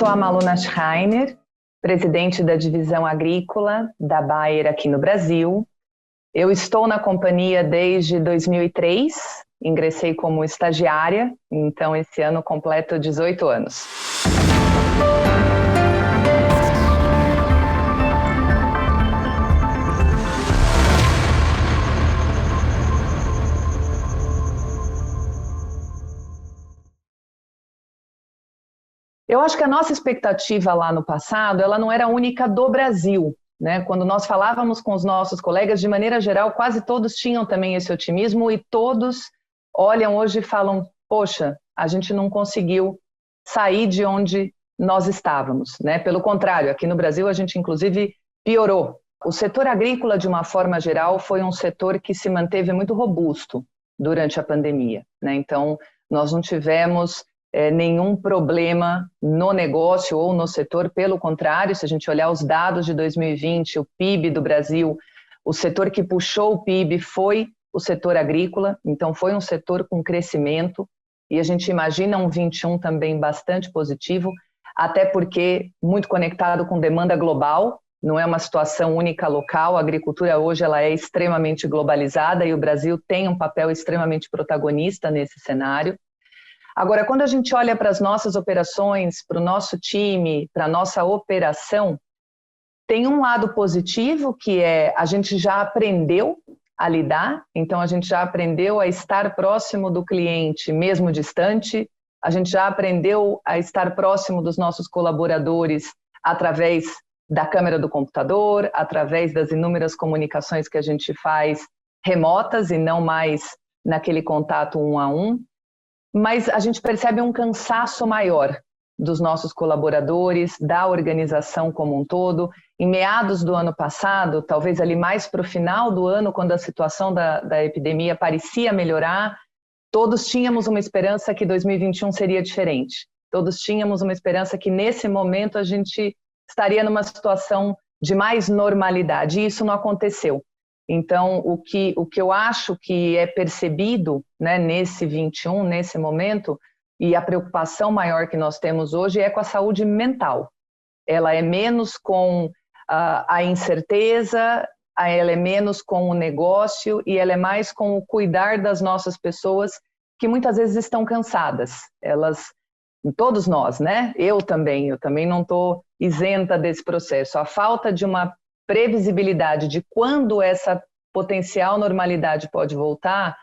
sou a Maluna Schreiner, presidente da divisão agrícola da Bayer aqui no Brasil. Eu estou na companhia desde 2003, ingressei como estagiária, então esse ano completo 18 anos. Eu acho que a nossa expectativa lá no passado, ela não era única do Brasil, né? Quando nós falávamos com os nossos colegas, de maneira geral, quase todos tinham também esse otimismo e todos olham hoje e falam, poxa, a gente não conseguiu sair de onde nós estávamos, né? Pelo contrário, aqui no Brasil a gente inclusive piorou. O setor agrícola, de uma forma geral, foi um setor que se manteve muito robusto durante a pandemia, né? Então, nós não tivemos nenhum problema no negócio ou no setor, pelo contrário, se a gente olhar os dados de 2020, o PIB do Brasil, o setor que puxou o PIB foi o setor agrícola, então foi um setor com crescimento, e a gente imagina um 21 também bastante positivo, até porque muito conectado com demanda global, não é uma situação única local, a agricultura hoje ela é extremamente globalizada e o Brasil tem um papel extremamente protagonista nesse cenário. Agora, quando a gente olha para as nossas operações, para o nosso time, para a nossa operação, tem um lado positivo, que é a gente já aprendeu a lidar, então a gente já aprendeu a estar próximo do cliente, mesmo distante, a gente já aprendeu a estar próximo dos nossos colaboradores através da câmera do computador, através das inúmeras comunicações que a gente faz remotas e não mais naquele contato 1 a 1. Mas a gente percebe um cansaço maior dos nossos colaboradores, da organização como um todo. Em meados do ano passado, talvez ali mais para o final do ano, quando a situação da epidemia parecia melhorar, todos tínhamos uma esperança que 2021 seria diferente. Todos tínhamos uma esperança que nesse momento a gente estaria numa situação de mais normalidade, e isso não aconteceu. Então, o que eu acho que é percebido, né, nesse 21, nesse momento, e a preocupação maior que nós temos hoje é com a saúde mental. Ela é menos com a incerteza, ela é menos com o negócio e ela é mais com o cuidar das nossas pessoas que muitas vezes estão cansadas. Todos nós, né? Eu também não estou isenta desse processo. A falta de uma previsibilidade de quando essa potencial normalidade pode voltar,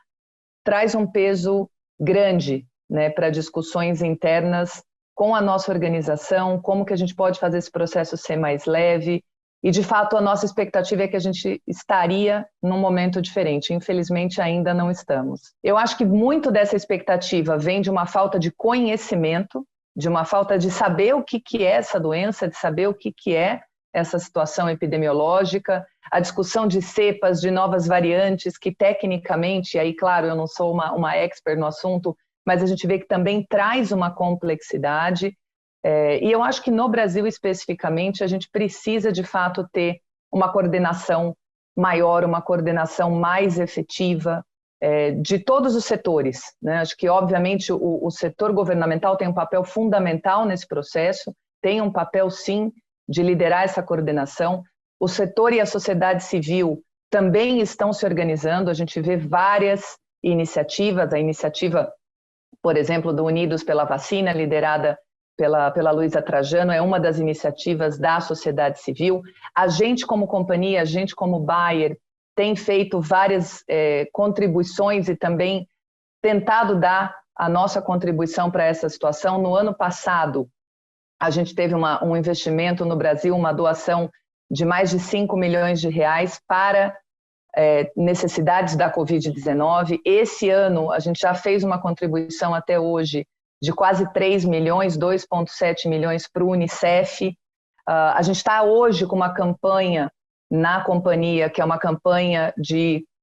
traz um peso grande, né, para discussões internas com a nossa organização, como que a gente pode fazer esse processo ser mais leve, e de fato a nossa expectativa é que a gente estaria num momento diferente. Infelizmente ainda não estamos. Eu acho que muito dessa expectativa vem de uma falta de conhecimento, de uma falta de saber o que é essa doença, de saber o que é essa situação epidemiológica, a discussão de cepas, de novas variantes, que tecnicamente, e aí claro, eu não sou uma expert no assunto, mas a gente vê que também traz uma complexidade, e eu acho que no Brasil especificamente a gente precisa de fato ter uma coordenação maior, uma coordenação mais efetiva de todos os setores, né? Acho que obviamente o setor governamental tem um papel fundamental nesse processo, tem um papel sim de liderar essa coordenação. O setor e a sociedade civil também estão se organizando, a gente vê várias iniciativas, a iniciativa, por exemplo, do Unidos pela Vacina, liderada pela Luísa Trajano, é uma das iniciativas da sociedade civil. A gente como companhia, a gente como Bayer, tem feito várias contribuições e também tentado dar a nossa contribuição para essa situação. No ano passado, a gente teve um investimento no Brasil, uma doação de mais de 5 milhões de reais para necessidades da Covid-19. Esse ano, a gente já fez uma contribuição até hoje de quase 3 milhões, 2,7 milhões para o Unicef. A gente está hoje com uma campanha na companhia, que é uma campanha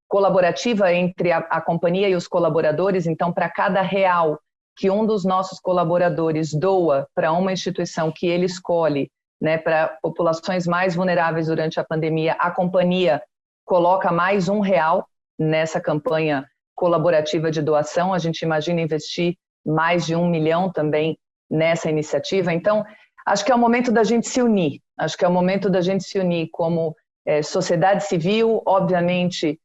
colaborativa entre a companhia e os colaboradores. Então, para cada real que um dos nossos colaboradores doa para uma instituição que ele escolhe, né, para populações mais vulneráveis durante a pandemia, a companhia coloca mais R$1 nessa campanha colaborativa de doação. A gente imagina investir mais de 1 milhão também nessa iniciativa. Então, Acho que é o momento da gente se unir. Acho que é o momento da gente se unir como sociedade civil, obviamente,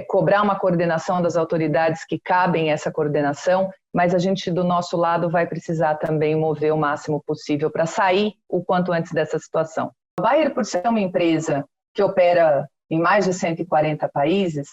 cobrar uma coordenação das autoridades que cabem essa coordenação, mas a gente, do nosso lado, vai precisar também mover o máximo possível para sair o quanto antes dessa situação. A Bayer, por ser uma empresa que opera em mais de 140 países,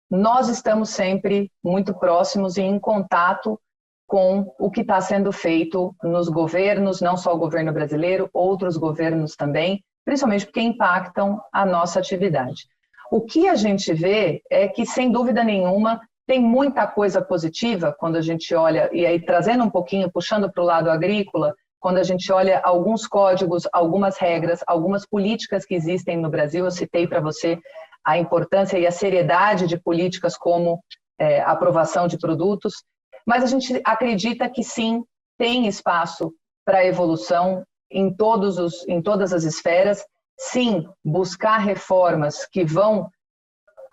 nós estamos sempre muito próximos e em contato com o que está sendo feito nos governos, não só o governo brasileiro, outros governos também, principalmente porque impactam a nossa atividade. O que a gente vê é que, sem dúvida nenhuma, tem muita coisa positiva quando a gente olha, e aí trazendo um pouquinho, puxando para o lado agrícola, quando a gente olha alguns códigos, algumas regras, algumas políticas que existem no Brasil. Eu citei para você a importância e a seriedade de políticas como a aprovação de produtos, mas a gente acredita que sim, tem espaço para evolução em todas as esferas, sim, buscar reformas que vão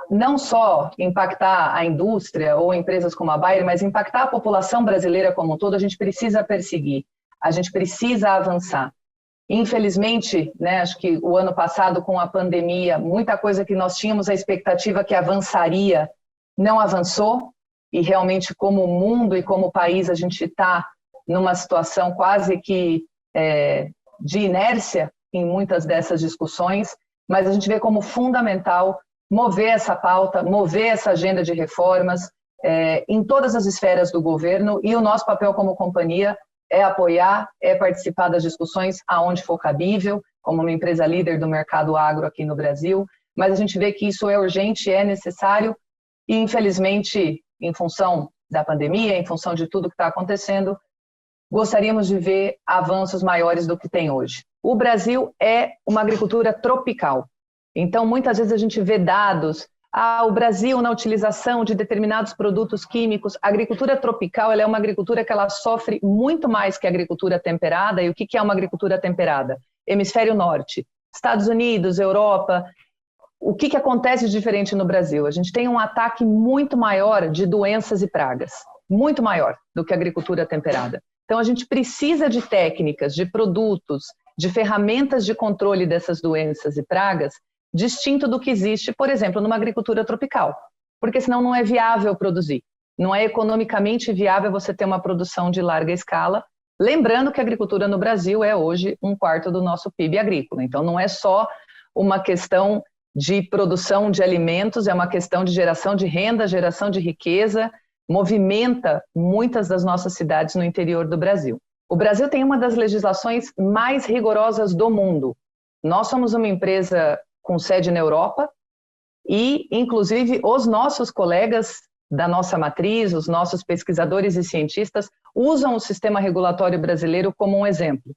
não só impactar a indústria ou empresas como a Bayer, mas impactar a população brasileira como um todo. A gente precisa perseguir, a gente precisa avançar. Infelizmente, né, acho que o ano passado, com a pandemia, muita coisa que nós tínhamos a expectativa que avançaria, não avançou, e realmente, como mundo e como país, a gente está numa situação quase que de inércia em muitas dessas discussões, mas a gente vê como fundamental mover essa pauta, mover essa agenda de reformas em todas as esferas do governo, e o nosso papel como companhia é apoiar, é participar das discussões aonde for cabível, como uma empresa líder do mercado agro aqui no Brasil, mas a gente vê que isso é urgente, é necessário, e infelizmente, em função da pandemia, em função de tudo que está acontecendo, gostaríamos de ver avanços maiores do que tem hoje. O Brasil é uma agricultura tropical, então muitas vezes a gente vê dados, o Brasil na utilização de determinados produtos químicos. A agricultura tropical, ela é uma agricultura que ela sofre muito mais que a agricultura temperada. E o que é uma agricultura temperada? Hemisfério Norte, Estados Unidos, Europa. O que acontece de diferente no Brasil? A gente tem um ataque muito maior de doenças e pragas, muito maior do que a agricultura temperada. Então a gente precisa de técnicas, de produtos, de ferramentas de controle dessas doenças e pragas, distinto do que existe, por exemplo, numa agricultura tropical, porque senão não é viável produzir, não é economicamente viável você ter uma produção de larga escala, lembrando que a agricultura no Brasil é hoje 1/4 do nosso PIB agrícola, então não é só uma questão de produção de alimentos, é uma questão de geração de renda, geração de riqueza, movimenta muitas das nossas cidades no interior do Brasil. O Brasil tem uma das legislações mais rigorosas do mundo. Nós somos uma empresa com sede na Europa e, inclusive, os nossos colegas da nossa matriz, os nossos pesquisadores e cientistas, usam o sistema regulatório brasileiro como um exemplo.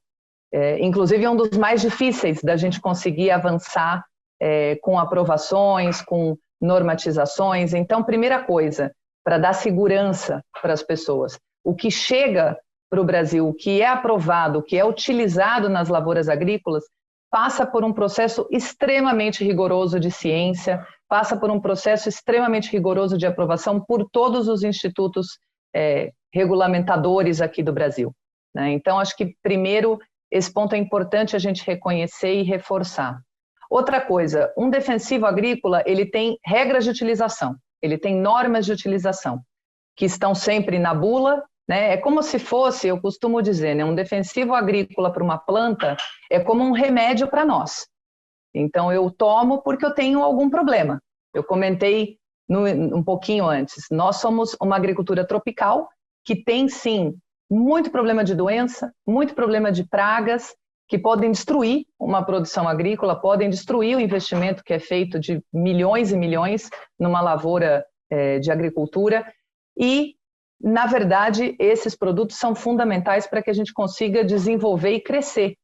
Inclusive, é um dos mais difíceis da gente conseguir avançar com aprovações, com normatizações. Então, primeira coisa, para dar segurança para as pessoas, o que chega para o Brasil, o que é aprovado, o que é utilizado nas lavouras agrícolas, passa por um processo extremamente rigoroso de ciência, passa por um processo extremamente rigoroso de aprovação por todos os institutos regulamentadores aqui do Brasil, né? Então, acho que, primeiro, esse ponto é importante a gente reconhecer e reforçar. Outra coisa, um defensivo agrícola, ele tem regras de utilização, ele tem normas de utilização, que estão sempre na bula, né? É como se fosse, eu costumo dizer, né, um defensivo agrícola para uma planta é como um remédio para nós. Então, eu tomo porque eu tenho algum problema. Eu comentei um pouquinho antes, nós somos uma agricultura tropical que tem, sim, muito problema de doença, muito problema de pragas, que podem destruir uma produção agrícola, podem destruir o investimento que é feito de milhões e milhões numa lavoura de agricultura. E, na verdade, esses produtos são fundamentais para que a gente consiga desenvolver e crescer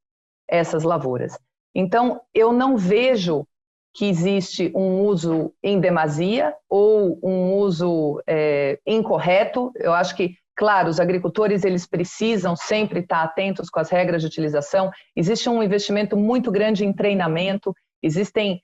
essas lavouras. Então, eu não vejo que existe um uso em demasia ou um uso incorreto. Eu acho que, claro, os agricultores eles precisam sempre estar atentos com as regras de utilização. Existe um investimento muito grande em treinamento, existem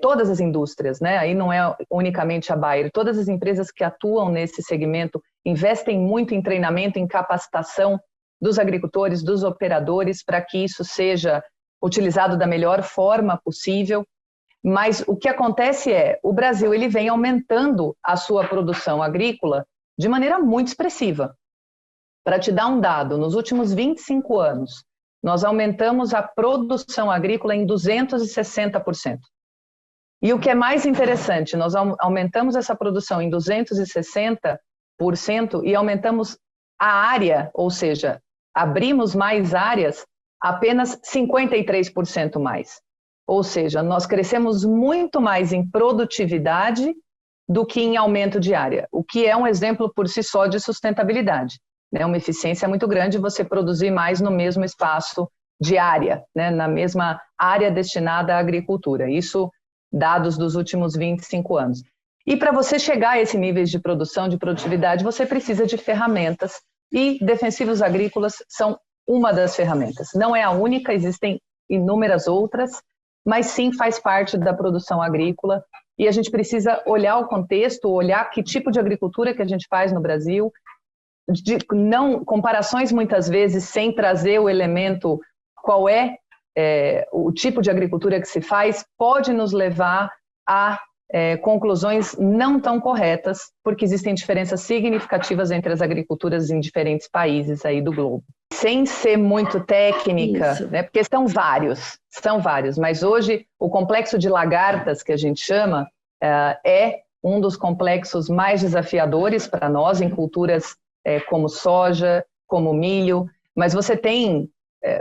todas as indústrias, né? Aí não é unicamente a Bayer, todas as empresas que atuam nesse segmento investem muito em treinamento, em capacitação dos agricultores, dos operadores, para que isso seja utilizado da melhor forma possível. Mas o que acontece o Brasil ele vem aumentando a sua produção agrícola de maneira muito expressiva. Para te dar um dado, nos últimos 25 anos, nós aumentamos a produção agrícola em 260%. E o que é mais interessante, nós aumentamos essa produção em 260% e aumentamos a área, ou seja, abrimos mais áreas apenas 53% mais. Ou seja, nós crescemos muito mais em produtividade do que em aumento de área, o que é um exemplo por si só de sustentabilidade. Né? Uma eficiência muito grande você produzir mais no mesmo espaço de área, né? Na mesma área destinada à agricultura. Isso, dados dos últimos 25 anos. E para você chegar a esse nível de produção, de produtividade, você precisa de ferramentas e defensivos agrícolas são uma das ferramentas. Não é a única, existem inúmeras outras, mas sim faz parte da produção agrícola e a gente precisa olhar o contexto, olhar que tipo de agricultura que a gente faz no Brasil, comparações muitas vezes sem trazer o elemento qual é o tipo de agricultura que se faz, pode nos levar a conclusões não tão corretas, porque existem diferenças significativas entre as agriculturas em diferentes países aí do globo. Sem ser muito técnica, né, porque são vários, mas hoje o complexo de lagartas, que a gente chama, é um dos complexos mais desafiadores para nós em culturas como soja, como milho, mas você tem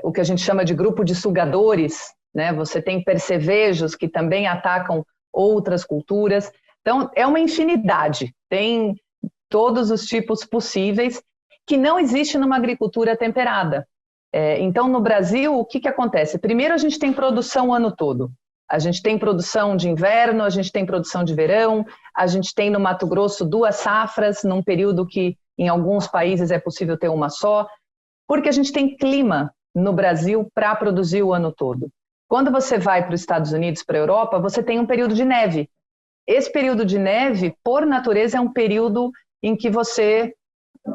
o que a gente chama de grupo de sugadores, né? Você tem percevejos que também atacam outras culturas. Então, é uma infinidade, tem todos os tipos possíveis que não existe numa agricultura temperada. Então, no Brasil, o que acontece? Primeiro, a gente tem produção o ano todo. A gente tem produção de inverno, a gente tem produção de verão, a gente tem no Mato Grosso 2 safras, num período que em alguns países é possível ter uma só, porque a gente tem clima no Brasil para produzir o ano todo. Quando você vai para os Estados Unidos, para a Europa, você tem um período de neve. Esse período de neve, por natureza, é um período em que você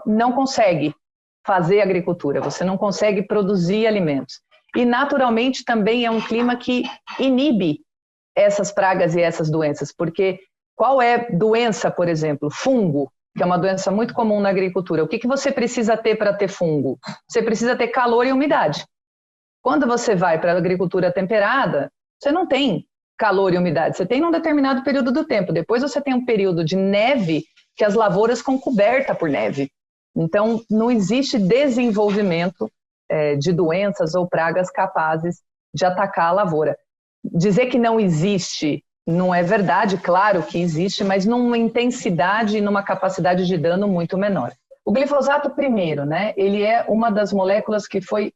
não consegue fazer agricultura, você não consegue produzir alimentos. E, naturalmente, também é um clima que inibe essas pragas e essas doenças, porque qual é doença, por exemplo? Fungo, que é uma doença muito comum na agricultura. O que você precisa ter para ter fungo? Você precisa ter calor e umidade. Quando você vai para a agricultura temperada, você não tem calor e umidade, você tem num determinado período do tempo. Depois você tem um período de neve que as lavouras ficam cobertas por neve. Então, não existe desenvolvimento de doenças ou pragas capazes de atacar a lavoura. Dizer que não existe não é verdade, claro que existe, mas numa intensidade e numa capacidade de dano muito menor. O glifosato, primeiro, né, ele é uma das moléculas que foi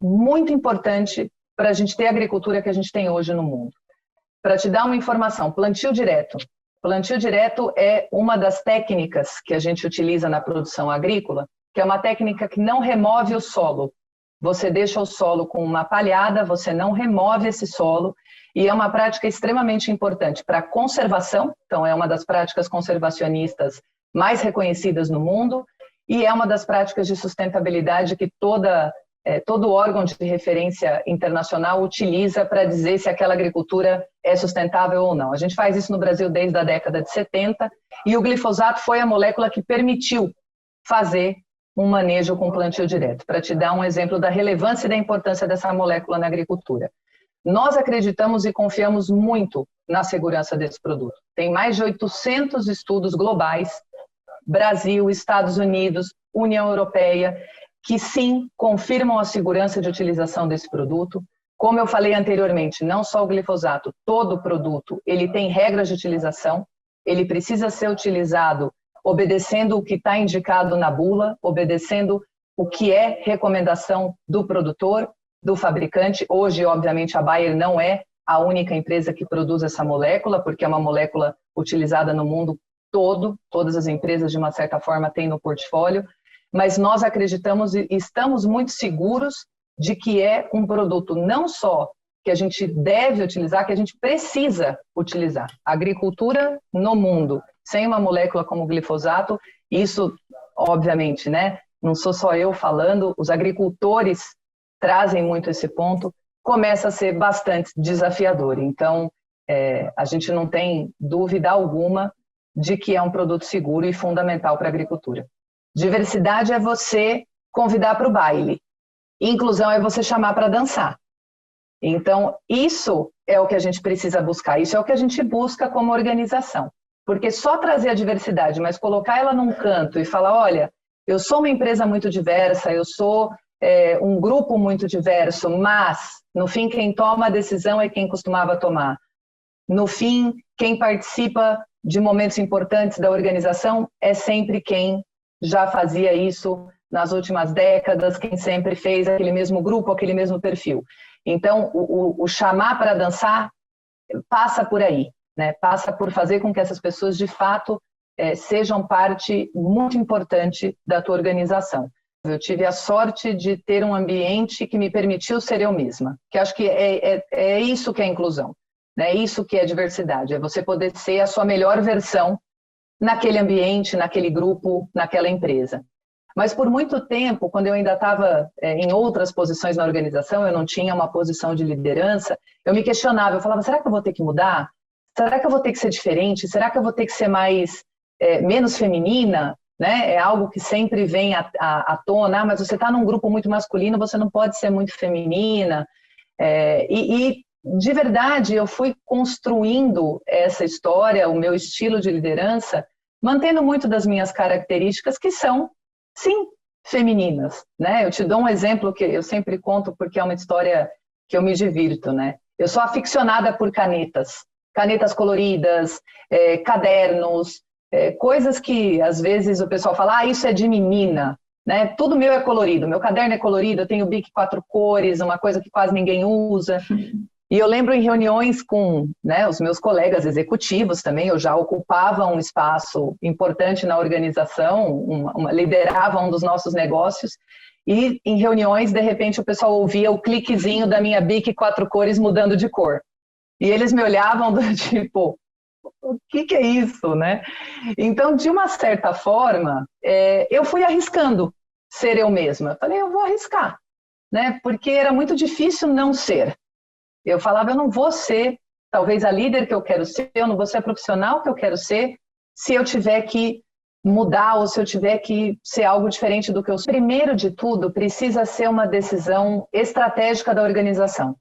muito importante para a gente ter a agricultura que a gente tem hoje no mundo. Para te dar uma informação, plantio direto. Plantio direto é uma das técnicas que a gente utiliza na produção agrícola, que é uma técnica que não remove o solo. Você deixa o solo com uma palhada, você não remove esse solo, e é uma prática extremamente importante para a conservação, então é uma das práticas conservacionistas mais reconhecidas no mundo, e é uma das práticas de sustentabilidade que todo órgão de referência internacional utiliza para dizer se aquela agricultura é sustentável ou não. A gente faz isso no Brasil desde a década de 70, e o glifosato foi a molécula que permitiu fazer um manejo com plantio direto, para te dar um exemplo da relevância e da importância dessa molécula na agricultura. Nós acreditamos e confiamos muito na segurança desse produto. Tem mais de 800 estudos globais, Brasil, Estados Unidos, União Europeia, que sim, confirmam a segurança de utilização desse produto. Como eu falei anteriormente, não só o glifosato, todo produto, ele tem regras de utilização, ele precisa ser utilizado obedecendo o que está indicado na bula, obedecendo o que é recomendação do produtor, do fabricante. Hoje, obviamente, a Bayer não é a única empresa que produz essa molécula, porque é uma molécula utilizada no mundo todo, todas as empresas, de uma certa forma, têm no portfólio, mas nós acreditamos e estamos muito seguros de que é um produto não só que a gente deve utilizar, que a gente precisa utilizar. A agricultura no mundo, sem uma molécula como o glifosato, isso, obviamente, né, não sou só eu falando, os agricultores trazem muito esse ponto, começa a ser bastante desafiador. Então, a gente não tem dúvida alguma de que é um produto seguro e fundamental para a agricultura. Diversidade é você convidar para o baile. Inclusão é você chamar para dançar. Então, isso é o que a gente precisa buscar, isso é o que a gente busca como organização. Porque só trazer a diversidade, mas colocar ela num canto e falar, olha, eu sou uma empresa muito diversa, eu sou um grupo muito diverso, mas, no fim, quem toma a decisão é quem costumava tomar. No fim, quem participa de momentos importantes da organização é sempre quem já fazia isso nas últimas décadas, quem sempre fez aquele mesmo grupo, aquele mesmo perfil. Então, o chamar para dançar passa por aí, né? Passa por fazer com que essas pessoas, de fato, sejam parte muito importante da tua organização. Eu tive a sorte de ter um ambiente que me permitiu ser eu mesma, que acho que é isso que é inclusão, né? É isso que é diversidade, é você poder ser a sua melhor versão naquele ambiente, naquele grupo, naquela empresa. Mas por muito tempo, quando eu ainda estava em outras posições na organização, eu não tinha uma posição de liderança, eu me questionava, eu falava, será que eu vou ter que mudar? Será que eu vou ter que ser diferente? Será que eu vou ter que ser menos feminina? Né? É algo que sempre vem à tona, mas você está num grupo muito masculino, você não pode ser muito feminina. E de verdade, eu fui construindo essa história, o meu estilo de liderança, mantendo muito das minhas características, que são, sim, femininas, né? Eu te dou um exemplo que eu sempre conto porque é uma história que eu me divirto, né? Eu sou aficionada por canetas coloridas, cadernos, coisas que às vezes o pessoal fala, isso é de menina, né? Tudo meu é colorido, meu caderno é colorido, eu tenho o Bic 4 cores, uma coisa que quase ninguém usa. E eu lembro em reuniões com, né, os meus colegas executivos também, eu já ocupava um espaço importante na organização, liderava um dos nossos negócios, e em reuniões, de repente, o pessoal ouvia o cliquezinho da minha Bic 4 cores mudando de cor. E eles me olhavam do tipo, o que é isso, né? Então, de uma certa forma, eu fui arriscando ser eu mesma. Eu falei, eu vou arriscar, né? Porque era muito difícil não ser. Eu falava, eu não vou ser, talvez, a líder que eu quero ser, eu não vou ser a profissional que eu quero ser, se eu tiver que mudar ou se eu tiver que ser algo diferente do que eu sou. Primeiro de tudo, precisa ser uma decisão estratégica da organização.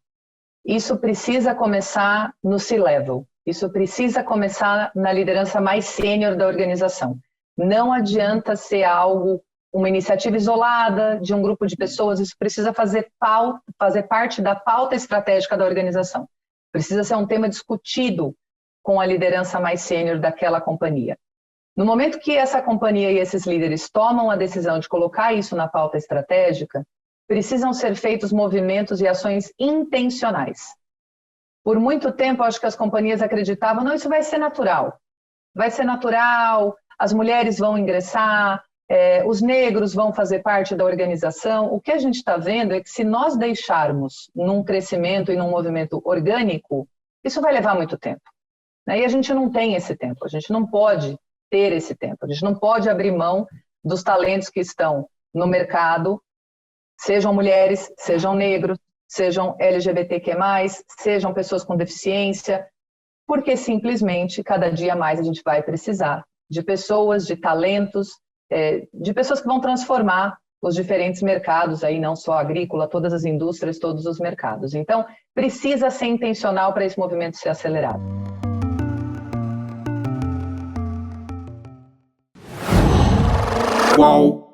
Isso precisa começar no C-level, isso precisa começar na liderança mais sênior da organização. Não adianta ser algo, uma iniciativa isolada de um grupo de pessoas, isso precisa fazer parte da pauta estratégica da organização. Precisa ser um tema discutido com a liderança mais sênior daquela companhia. No momento que essa companhia e esses líderes tomam a decisão de colocar isso na pauta estratégica, precisam ser feitos movimentos e ações intencionais. Por muito tempo, acho que as companhias acreditavam, não, isso vai ser natural. Vai ser natural, as mulheres vão ingressar, os negros vão fazer parte da organização. O que a gente está vendo é que se nós deixarmos num crescimento e num movimento orgânico, isso vai levar muito tempo. E a gente não tem esse tempo, a gente não pode ter esse tempo, a gente não pode abrir mão dos talentos que estão no mercado, sejam mulheres, sejam negros, sejam LGBTQ+, sejam pessoas com deficiência, porque simplesmente cada dia mais a gente vai precisar de pessoas, de talentos, de pessoas que vão transformar os diferentes mercados, aí não só a agrícola, todas as indústrias, todos os mercados. Então, precisa ser intencional para esse movimento ser acelerado. Qual